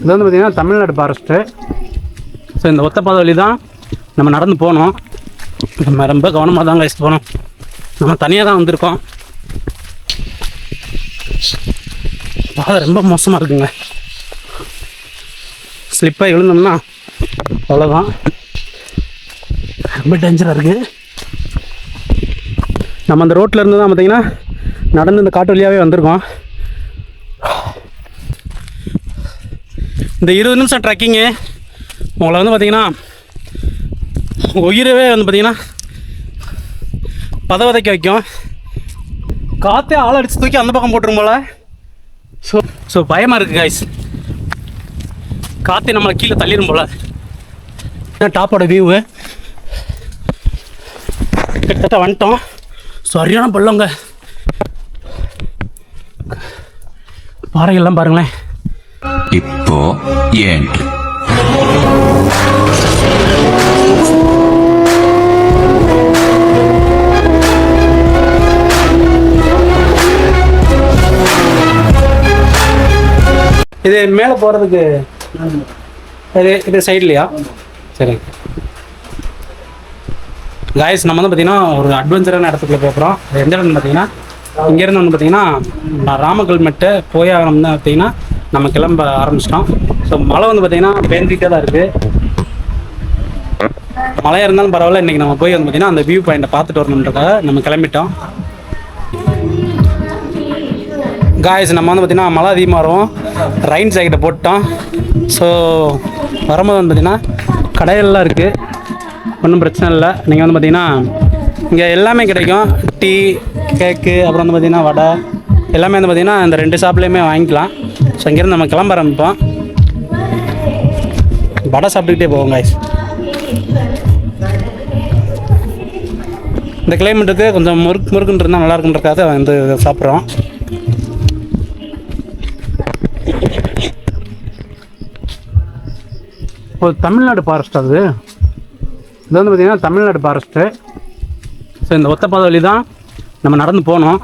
இது வந்து பார்த்திங்கன்னா தமிழ்நாடு ஃபாரஸ்ட்டு. ஸோ இந்த ஒத்தப்பாதை வழி தான் நம்ம நடந்து போகணும். நம்ம ரொம்ப கவனமாக தான் கைஸ் போகணும். நம்ம தனியாக தான் வந்திருக்கோம். பாதை ரொம்ப மோசமாக இருக்குங்க. ஸ்லிப்பாக விழுந்தோம்னா அவ்வளோதான், ரொம்ப டேஞ்சராக இருக்குது. நம்ம அந்த ரோட்டில் இருந்து தான் பார்த்திங்கன்னா நடந்து இந்த காட்டு வழியாகவே வந்திருக்கோம். இந்த 20 நிமிஷம் ட்ரெக்கிங்கு உங்களை வந்து பார்த்திங்கன்னா உயிரவே வந்து பார்த்திங்கன்னா பதவதைக்க வைக்கும். காற்றே ஆள் அடித்து தூக்கி அந்த பக்கம் போட்டுரும் போல். ஸோ பயமாக இருக்குது கைஸ். காற்றே நம்மளை கீழே தள்ளிடும் போல். டாப்போட வியூவு கிட்டத்தட்ட வந்துட்டோம். சரியான பள்ளங்க. பாறைகள்லாம் பாருங்களேன். இப்போ ஏன் இது மேலே போகிறதுக்கு இது சைட்லையா? சரி காய்ஸ், நம்ம வந்து பார்த்திங்கன்னா ஒரு அட்வென்ச்சரான இடத்துக்குள்ள போகிறோம். எந்த இடம்னு பார்த்தீங்கன்னா இங்கேருந்து வந்து பார்த்திங்கன்னா ராமக்கல்மெட்டு போயாகணும் தான் பார்த்திங்கன்னா நம்ம கிளம்ப ஆரம்பிச்சிட்டோம். ஸோ மழை வந்து பார்த்திங்கன்னா பேஞ்சிக்கிட்டே தான் இருக்குது. மழையாக இருந்தாலும் பரவாயில்ல, இன்றைக்கி நம்ம போய் வந்து பார்த்திங்கன்னா அந்த வியூ பாயிண்ட்டை பார்த்துட்டு வரணுன்றதுக்காக நம்ம கிளம்பிட்டோம். காய்ஸ், நம்ம வந்து பார்த்திங்கன்னா மழை அதிகமாக வரும், ரெயின் ஜாக்கெட்டை போட்டோம். ஸோ வரும்போது வந்து பார்த்திங்கன்னா கடைகள்லாம் இருக்குது, ஒன்றும் பிரச்சனை இல்லை. நீங்கள் வந்து பார்த்திங்கன்னா இங்கே எல்லாமே கிடைக்கும். டீ, கேக்கு, அப்புறம் வந்து பார்த்திங்கன்னா வடை எல்லாமே வந்து பார்த்திங்கன்னா இந்த 2 ஷாப்லேயுமே வாங்கிக்கலாம். ஸோ இங்கேருந்து நம்ம கிளம்ப ஆரம்பிப்போம். வடை சாப்பிட்டுக்கிட்டே போவோம் காய்ஸ். இந்த கிளைமேட்டுக்கு கொஞ்சம் முறுக்குன்னு இருந்தால் நல்லா இருக்குன்றதுக்காக வந்து சாப்பிட்றோம். ஒரு தமிழ்நாடு ஃபாரஸ்ட் அது. இது வந்து பார்த்திங்கன்னா தமிழ்நாடு ஃபாரஸ்ட்டு. ஸோ இந்த ஒத்தப்பாதை வழி தான் நம்ம நடந்து போகணும்.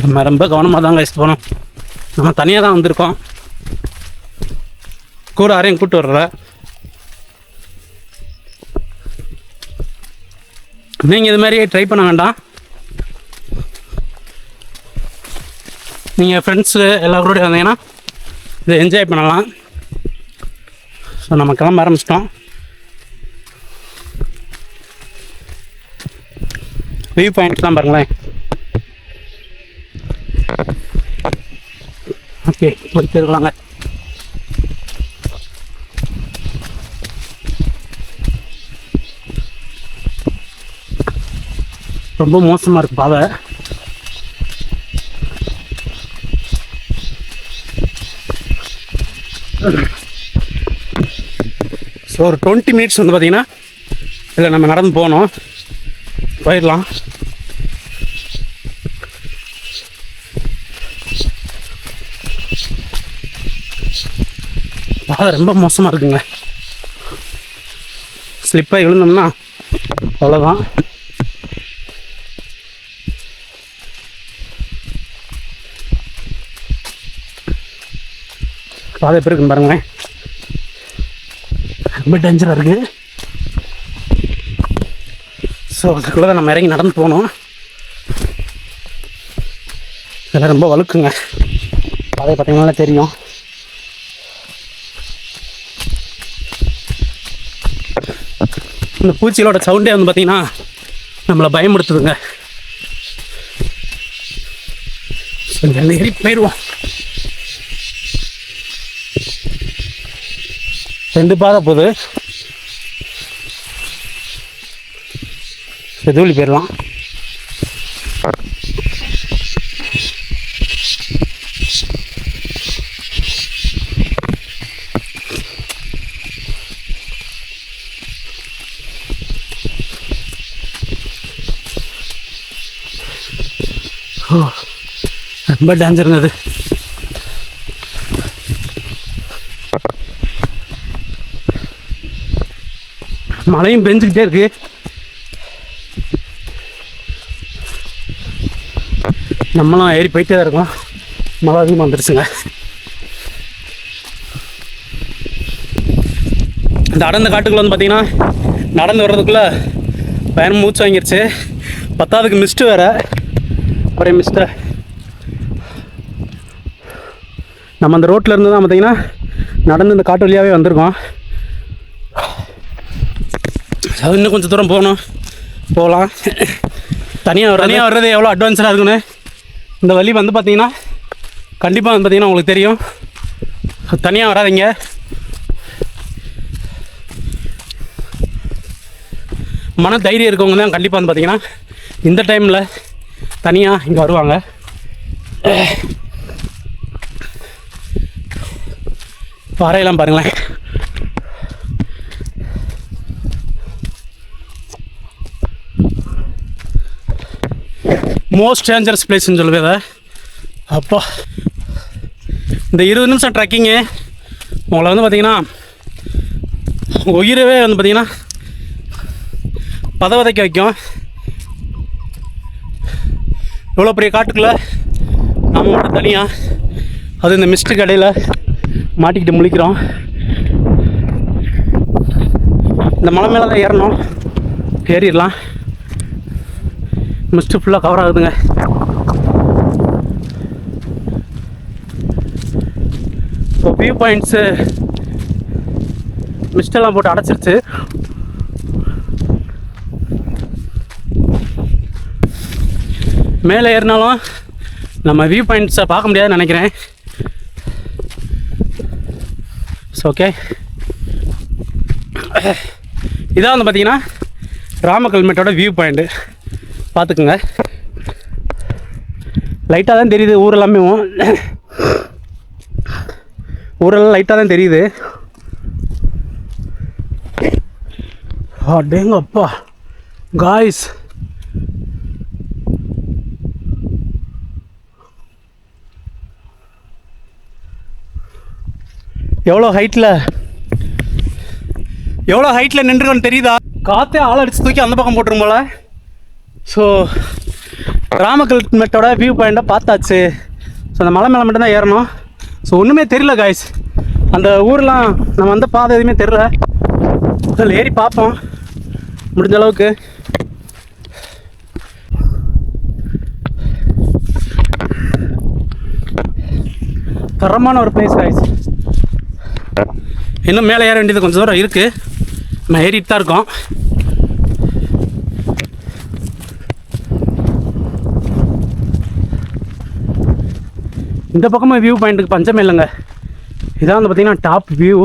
நம்ம ரொம்ப கவனமாக தான் கைஸ் போகணும். நம்ம தனியாக தான் வந்திருக்கோம், கூட யாரையும் கூப்பிட்டு வர்ற. நீங்கள் இது மாதிரி ட்ரை பண்ண வேண்டாம். நீங்கள் ஃப்ரெண்ட்ஸு எல்லாரோடையும் வந்தீங்கன்னா இதை என்ஜாய் பண்ணலாம். ஸோ நம்ம கிளம்ப ஆரம்பிச்சிட்டோம். வியூ பாயிண்ட்லாம் பாருங்களேன். ஓகே, போயிட்டு இருக்கலாங்க. ரொம்ப மோசமாக இருக்குது பாதை. ஸோ ஒரு 20 மினிட்ஸ் வந்து பார்த்திங்கன்னா இதில் நம்ம நடந்து போகணும், போயிடலாம். பாதை ரொம்ப மோசமாக இருக்குங்க. ஸ்லிப்பாக விழுந்தோம்னா அவ்வளோதான். பாதை எப்படி இருக்குன்னு பாருங்களேன், ரொம்ப டேஞ்சராக இருக்குது. ஸோ அதுக்குள்ளே தான் நம்ம இறங்கி நடந்து போகணும். இதெல்லாம் ரொம்ப வழுக்குங்க. பாதை பார்த்தீங்கன்னா தெரியும். இந்த பூச்சிகளோட சவுண்டே வந்து பார்த்திங்கன்னா நம்மளை பயமுடுத்துதுங்க. கொஞ்சம் ஏறி போயிடுவோம். 2 பாதை போகுது, எதுவும் போயிடலாம். ரொம்ப டேஞ்சருங்க அது. மழையும் பெஞ்சுக்கிட்டே இருக்கு. நம்மளும் ஏறி போயிட்டே தான் இருக்கோம். மழை அதிகமாக வந்துருச்சுங்க. இந்த அடர்ந்த காட்டுக்குள்ளே வந்து பார்த்திங்கன்னா நடந்து வர்றதுக்குள்ளே பயணம் மூச்சு வாங்கிருச்சு. பத்தாவதுக்கு மிஸ்ட்டு வேறு, ஒரே மிஸ்ட்டு. நம்ம அந்த ரோட்டில் இருந்து தான் பார்த்திங்கன்னா நடந்து இந்த காட்டு வழியாகவே வந்திருக்கோம். அது இன்னும் கொஞ்சம் தூரம் போகலாம். தனியாக வர்றது எவ்வளோ அட்வான்ஸாக இருக்குன்னு இந்த வழி வந்து பார்த்திங்கன்னா கண்டிப்பாக வந்து பார்த்திங்கன்னா உங்களுக்கு தெரியும். தனியாக வராதிங்க. மன தைரியம் இருக்கவங்க தான் கண்டிப்பாக வந்து பார்த்திங்கன்னா இந்த டைமில் தனியாக இங்கே வருவாங்க. பாறையெல்லாம் பாருங்களேன். மோஸ்ட் டேஞ்சரஸ் பிளேஸ்ன்னு சொல்லுவேன் அதை. அப்பா இந்த 20 நிமிஷம் ட்ரெக்கிங்கு உங்களை வந்து பார்த்திங்கன்னா உயிரவே வந்து பார்த்திங்கன்னா பதவதைக்க வைக்கும். இவ்வளோ பெரிய காட்டுக்குள்ளே நம்ம மட்டும் தனியாக, அது இந்த மிஸ்ட்டு கடையில் மாட்டிக்கிட்டு முழிக்கிறோம். இந்த மலை மேலே தான் ஏறணும். ஏறிடலாம். மிஸ்ட்டு ஃபுல்லாக கவர் ஆகுதுங்க. இப்போ வியூ பாயிண்ட்ஸு மிஸ்டெல்லாம் போட்டு அடைச்சிருச்சு. மேலே ஏறினாலும் நம்ம வியூ பாயிண்ட்ஸை பார்க்க முடியாதுன்னு நினைக்கிறேன். ஓகே, இதான் வந்து பார்த்திங்கன்னா ராமக்கல்மேட்டோட வியூ பாயிண்ட்டு. பார்த்துக்குங்க. லைட்டாக தான் தெரியுது ஊரெல்லாமே. ஊரெல்லாம் லைட்டாக தான் தெரியுது. அடேங்கப்பா காய்ஸ், எவ்வளோ ஹைட்டில் நின்றுக்கோன்னு தெரியுதா? காற்றே ஆள் அடித்து தூக்கி அந்த பக்கம் போட்டுரும் போல. ஸோ ராமக்கல்மேட்டோட வியூ பாயிண்ட்டை பார்த்தாச்சு. ஸோ அந்த மலை மேலே மட்டும்தான் ஏறணும். ஸோ ஒன்றுமே தெரியல காய்ஸ். அந்த ஊரெலாம் நம்ம வந்த பாதை எதுவுமே தெரில. அதில் ஏறி பார்ப்போம் முடிஞ்ச அளவுக்கு. தரமான ஒரு பிளேஸ் காய்ஸ். இன்னும் மேலே ஏற வேண்டியது கொஞ்சம் தூரம் இருக்குது. நம்ம ஏறிட்டு தான் இருக்கோம். இந்த பக்கமாக வியூ பாயிண்ட்டுக்கு பஞ்சமே இல்லைங்க. இதான் வந்து பார்த்திங்கன்னா டாப் வியூ.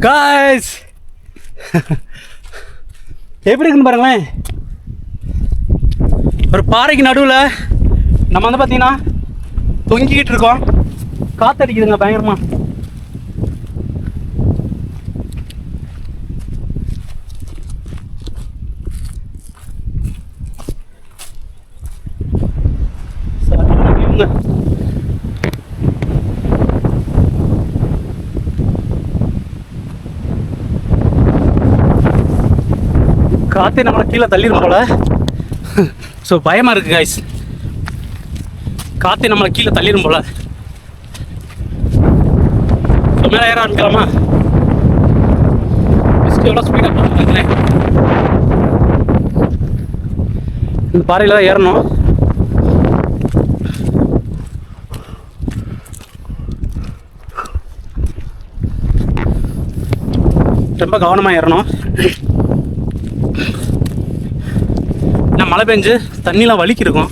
காய்ஸ் எப்படி இருக்குன்னு பாருங்களேன். ஒரு பாறைக்கு நடுவில் நம்ம வந்து பார்த்திங்கன்னா தொங்கிக்கிட்டு இருக்கோம். காற்றடிக்குதுங்க பயங்கரமாக. காற்றே நம்மளை கீழே தள்ளிடும் போல. ஸோ பயமாக இருக்குது காய்ஸ். காற்றே நம்மளை கீழே தள்ளிடும் போல. ஸோ மேலே ஏற ஆரம்பிக்கலாமா? மிஸ்ட் எவ்வளோ ஸ்பீடாக போகிறேன். இந்த பாறையில் தான் ஏறணும். ரொம்ப கவனமாக ஏறணும். நான் மழை பெஞ்சு தண்ணிலாம் வலிக்கிருக்கும்.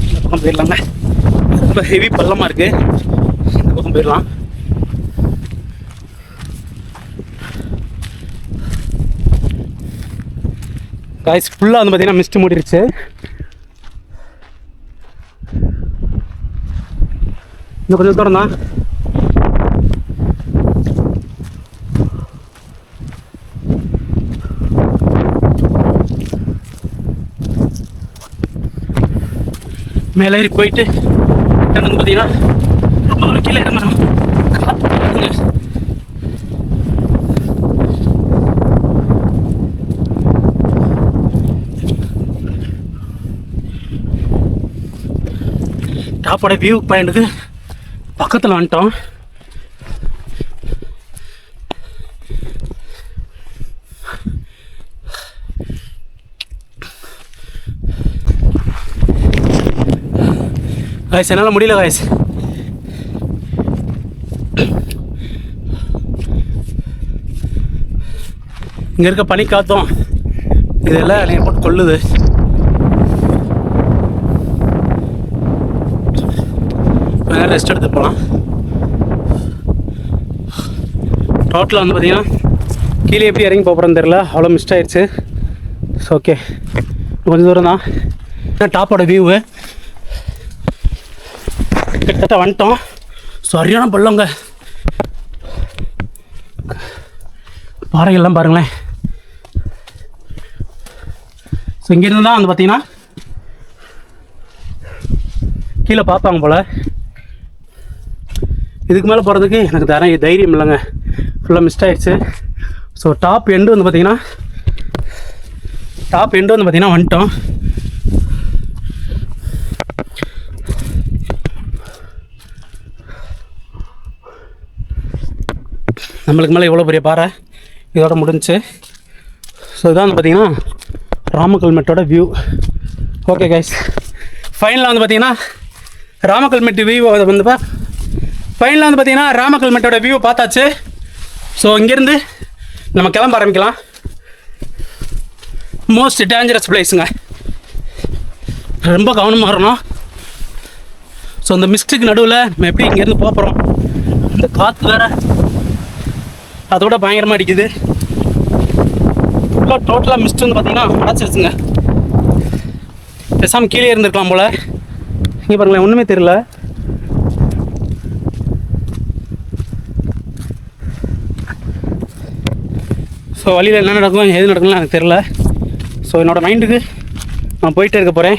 இந்த பக்கம் போயிடலாங்க. ரொம்ப ஹெவி பள்ளமாக இருக்குது. இந்த பக்கம் போயிடலாம். காய்ஸ் ஃபுல்லாக வந்து பார்த்தீங்கன்னா மிஸ்ட் மூடிருச்சு. இன்னும் கொஞ்சம் தூரம் தான். மேலே ஏறி போயிட்டு வந்து பார்த்தீங்கன்னா ரொம்ப தூரம் கீழே இறங்கணும். டாப்போட வியூ பாயிண்ட்டுக்கு பக்கத்தில் வந்துட்டோம். காய்ஸ் என்னால் முடியல காய்ஸ். இங்கே இருக்க பனி காத்தோம் இதெல்லாம் என்னை போட்டு கொள்ளுது. ரெஸ்ட் எடுத்து போகலாம். டோட்டலாக வந்து பார்த்தீங்கன்னா கீழே எப்படி இறங்கி போகிறோன்னு தெரில, அவ்வளோ மிஸ்ட் ஆயிடுச்சு. ஸோ ஓகே கொஞ்சம் தூரம் தான் டாப்போட வியூவு. கிட்டத்தட்ட வந்துட்டோம். சரியான பள்ளங்க, பாறைகள்லாம் பாருங்களேன். ஸோ இங்கேருந்து தான் வந்து பார்த்தீங்கன்னா கீழே பார்ப்பாங்க போல். இதுக்கு மேலே போகிறதுக்கு எனக்கு தைரியம் இல்லைங்க, ஃபுல்லாக மிஸ்ட் ஆகிடுச்சு. ஸோ டாப் எண்டு வந்து பார்த்தீங்கன்னா வந்துட்டோம். நம்மளுக்கு மேலே இவ்வளோ பெரிய பாறை இதோட முடிஞ்சு. ஸோ இதான் வந்து பார்த்தீங்கன்னா ராமக்கல்மெட்டோட வியூ. ஓகே கைஸ், ஃபைனலாக வந்து பார்த்தீங்கன்னா ராமக்கல்மெட்டு வியூ ஃபைனலாக வந்து பார்த்தீங்கன்னா ராமக்கல்மெட்டோட வியூ பார்த்தாச்சு. ஸோ இங்கேருந்து நம்ம கிளம்ப ஆரம்பிக்கலாம். மோஸ்ட் டேஞ்சரஸ் பிளேஸுங்க, ரொம்ப கவனமாக இருக்கணும். ஸோ இந்த மிஸ்ட்டுக்கு நடுவில் நம்ம எப்படி இங்கேருந்து போகிறோம், இந்த காற்று வேறு அதோட பயங்கரமாக அடிக்குது. ஃபுல்லாக டோட்டலாக மிஸ்ட் வந்து பார்த்தீங்கன்னா அடைச்சிருச்சுங்க. பேசாமல் கீழே இருந்திருக்கலாம் போல். இங்கே பாருங்களேன், ஒன்றுமே தெரியல. ஸோ வழியில் என்ன நடக்கும் எது நடக்கும்னு எனக்கு தெரில. ஸோ என்னோடய மைண்டுக்கு நான் போயிட்டே இருக்க போகிறேன்.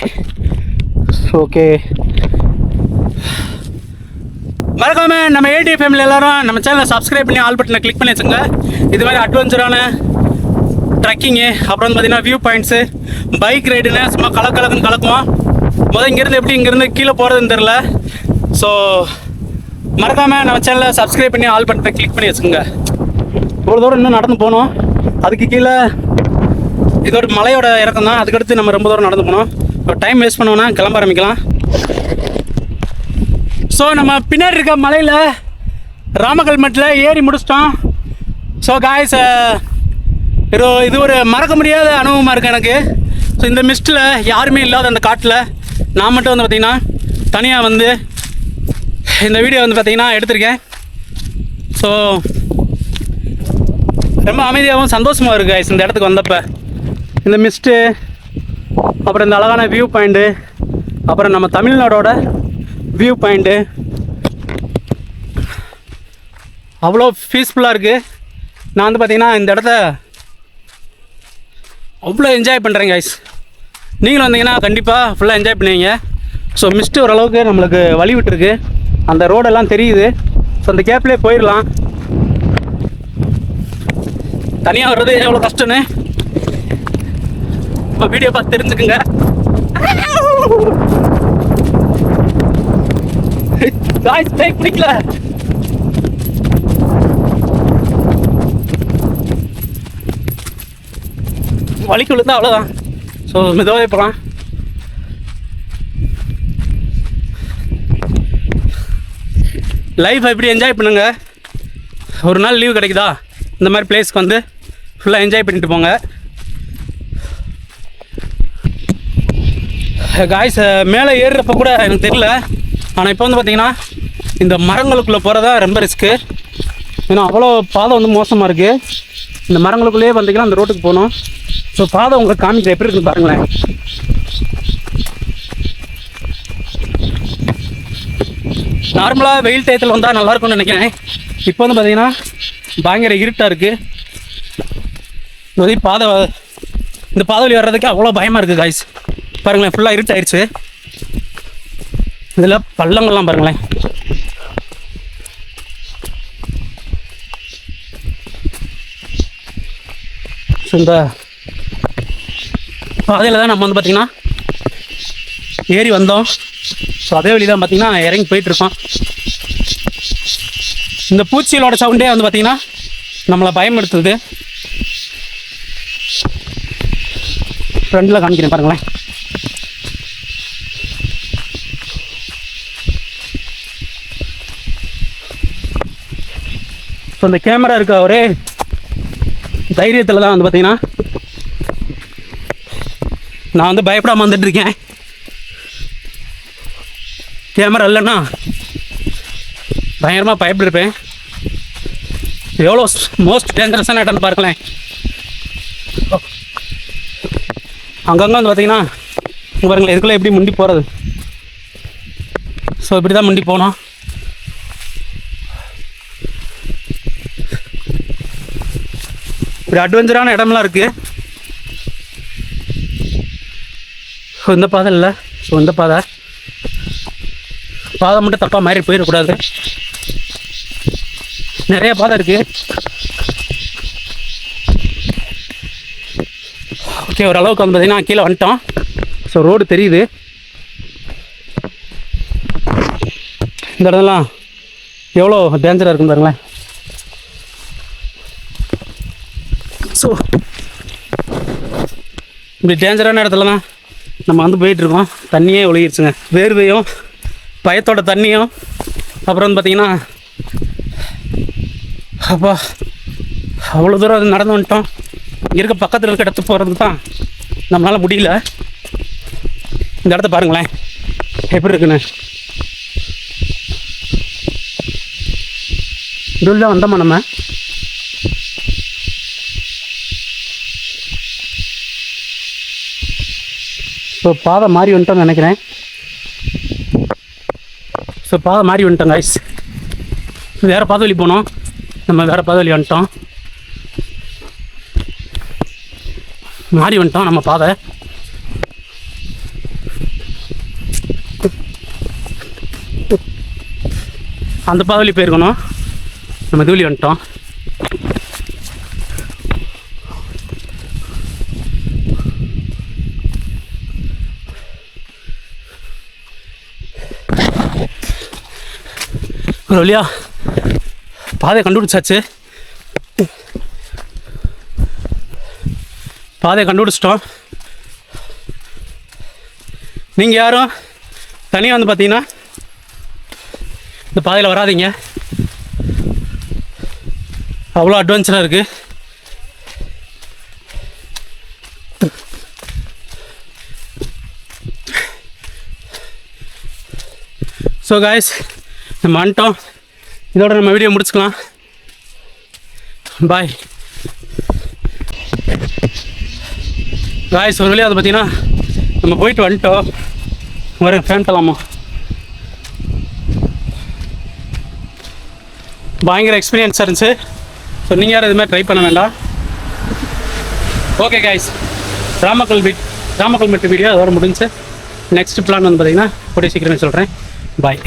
ஓகே, மறக்காம நம்ம ஏடி ஃபேமிலி எல்லாரும் நம்ம சேனலை சப்ஸ்கிரைப் பண்ணி ஆல் பட்டனை கிளிக் பண்ணி வச்சுங்க. இது மாதிரி அட்வென்ச்சரான ட்ரக்கிங்கு, அப்புறம் வந்து பார்த்தீங்கன்னா வியூ பாயிண்ட்ஸு, பைக் ரைடுன்னு சும்மா கலக்குன்னு கலக்குவோம். இங்கேருந்து எப்படி இங்கேருந்து கீழே போகிறதுன்னு தெரில. ஸோ மறக்காமல் நம்ம சேனலை சப்ஸ்கிரைப் பண்ணி ஆல் பட்டனை கிளிக் பண்ணி வச்சுக்கோங்க. இவ்வளோ தூரம் இன்னும் நடந்து போகணும். அதுக்கு கீழே இதோட மலையோட இறக்கம் தான். அதுக்கடுத்து நம்ம ரொம்ப தூரம் நடந்து போகணும். இப்போ டைம் வேஸ்ட் பண்ணோன்னா கிளம்ப ஆரம்பிக்கலாம். ஸோ நம்ம பின்னாடி இருக்க மலையில் ராமக்கல்மெட்டில் ஏறி முடிச்சிட்டோம். ஸோ காய்ஸ், இது ஒரு மறக்க முடியாத அனுபவமாக இருக்குது எனக்கு. ஸோ இந்த மிஸ்ட்டில் யாருமே இல்லாத அந்த காட்டில் நான் மட்டும் வந்து பார்த்திங்கன்னா தனியாக வந்து இந்த வீடியோ வந்து பார்த்திங்கன்னா எடுத்திருக்கேன். ஸோ ரொம்ப அமைதியாகவும் சந்தோஷமாக இருக்குது காய்ஸ் இந்த இடத்துக்கு வந்தப்போ. இந்த மிஸ்ட்டு, அப்புறம் இந்த அழகான வியூ பாயிண்ட்டு, அப்புறம் நம்ம தமிழ்நாடோட வியூ பாயிண்ட்டு அவ்வளோ பீஸ்ஃபுல்லாக இருக்குது. நான் வந்து பார்த்திங்கன்னா இந்த இடத்த அவ்வளோ என்ஜாய் பண்ணுறேன் கைஸ். நீங்களும் வந்தீங்கன்னா கண்டிப்பாக ஃபுல்லாக என்ஜாய் பண்ணுவீங்க. ஸோ மிஸ்ட்டு ஓரளவுக்கு நம்மளுக்கு வழி விட்டுருக்கு, அந்த ரோடெல்லாம் தெரியுது. ஸோ அந்த கேப்லேயே போயிடலாம். தனியாக வர்றது எவ்வளோ கஷ்டம்னு இப்போ வீடியோ பார்த்து தெரிஞ்சுக்குங்க. காய்ஸ் பிரேக் பிடிக்கல. வலிக்கு விழுந்தா அவ்வளோதான். ஸோ மெதுவாகவே போகலாம். லைஃப் எப்படி என்ஜாய் பண்ணுங்க. ஒரு நாள் லீவு கிடைக்குதா இந்த மாதிரி பிளேஸ்க்கு வந்து ஃபுல்லாக என்ஜாய் பண்ணிட்டு போங்க. காய்ஸ் மேலே ஏறுறப்ப கூட எனக்கு தெரியல, ஆனால் இப்போ வந்து பார்த்திங்கன்னா இந்த மரங்களுக்குள்ளே போகிறதா ரொம்ப ரிஸ்க்கு. ஏன்னா அவ்வளோ பாதை வந்து மோசமாக இருக்குது. இந்த மரங்களுக்குள்ளேயே வந்தீங்கன்னா அந்த ரோட்டுக்கு போகணும். ஸோ பாதை உங்களுக்கு காமிக்கிற எப்படி இருக்குன்னு பாருங்களேன். நார்மலாக வெயில் டயத்தில் வந்தால் நல்லாயிருக்கும்னு நினைக்கிறேன். இப்போ வந்து பார்த்திங்கன்னா பயங்கர இருட்டாக இருக்குது. இந்த பாதை வழி வர்றதுக்கு அவ்வளோ பயமாக இருக்குது காய்ஸ். பாருங்களேன், ஃபுல்லாக இருட்டாயிடுச்சு. இதில் பள்ளங்கள்லாம் பாருங்களேன். ஸோ இந்த பாதையில் தான் நம்ம வந்து பார்த்திங்கன்னா ஏறி வந்தோம். ஸோ அதே வழி தான் பார்த்திங்கன்னா இறங்கி போயிட்டுருக்கோம். இந்த பூச்சிகளோட சவுண்டே வந்து பார்த்திங்கன்னா நம்மளை பயன்படுத்துது. ஃப்ரெண்டில் காமிக்கிறேன் பாருங்களேன். ஸோ இந்த கேமரா இருக்க ஒரே தைரியத்தில் தான் வந்து பார்த்திங்கன்னா நான் வந்து பயப்படாமல் வந்துட்டுருக்கேன். கேமரா இல்லைன்னா பயங்கரமாக பயப்பட்டுருப்பேன். எவ்வளோ மோஸ்ட் டேஞ்சரஸான இடம்னு பார்க்கலாம். அங்கங்கே வந்து பார்த்தீங்கன்னா பாருங்களேன், இதுக்குள்ளே எப்படி முண்டி போகிறது. ஸோ இப்படி தான் முண்டி போனோம். இப்படி அட்வென்ச்சரான இடம்லாம் இருக்குது. ஸோ இந்த பாதை இல்லை. ஸோ இந்த பாதை மட்டும் தப்பாக மாறி போயிடக்கூடாது. நிறைய பாதை இருக்குது. ஓகே, ஓரளவுக்கு வந்து பார்த்தீங்கன்னா கீழே வந்துட்டோம். ஸோ ரோடு தெரியுது. இந்த இடம்லாம் எவ்வளோ டேஞ்சராக இருக்குன்னு பாருங்களேன். ஸோ இப்படி டேஞ்சரான இடத்துல தான் நம்ம வந்து போயிட்டுருக்கோம். தண்ணியே ஒழுகிடுச்சுங்க. வேர்வையும் பயத்தோட தண்ணியும். அப்புறம் வந்து பார்த்திங்கன்னா அப்பா அவ்வளோ தூரம் அது நடந்து வந்துட்டோம். இருக்க பக்கத்தில் இருக்க இடத்துக்கு போகிறது தான் நம்மளால் முடியல. இந்த இடத்த பாருங்களேன் எப்படி இருக்குன்னு. இதுல வந்தோமா நம்ம. ஸோ பாதை மாறி வந்துட்டோம்னு நினைக்கிறேன். ஸோ பாதை மாறி வந்துட்டோம் கைஸ். வேறு பாதை வழி போனோம், நம்ம வேறு பாதை வழி வந்துட்டோம். மாறி வந்துட்டோம் நம்ம பாதை. அந்த பாதை வழி போயிருக்கணும், நம்ம இது வழி வந்துட்டோம். ஒரு வழியா பாதையை கண்டுபிடிச்சாச்சு. பாதையை கண்டுபிடிச்சிட்டோம். நீங்கள் யாரும் தனியாக வந்து பார்த்தீங்கன்னா இந்த பாதையில் வராதிங்க. அவ்வளோ அட்வென்ச்சராக இருக்குது. ஸோ காய்ஸ், நம்ம வந்துட்டோம். இதோட நம்ம வீடியோ முடிச்சுக்கலாம். Bye guys. ஒரு வழியாக அதை பார்த்தீங்கன்னா நம்ம போயிட்டு வந்துட்டோம். வர ஃபேன் தலாமா பயங்கர எக்ஸ்பீரியன்ஸாக இருந்துச்சு. ஸோ நீங்கள் யாரும் இதுமாதிரி ட்ரை பண்ண வேண்டாம். ஓகே காய்ஸ், ராமக்கல் மெட்டு வீடியோ அதோட முடிஞ்சு. நெக்ஸ்ட் பிளான் வந்து பார்த்தீங்கன்னா கூடிய சீக்கிரமே சொல்கிறேன். பாய்.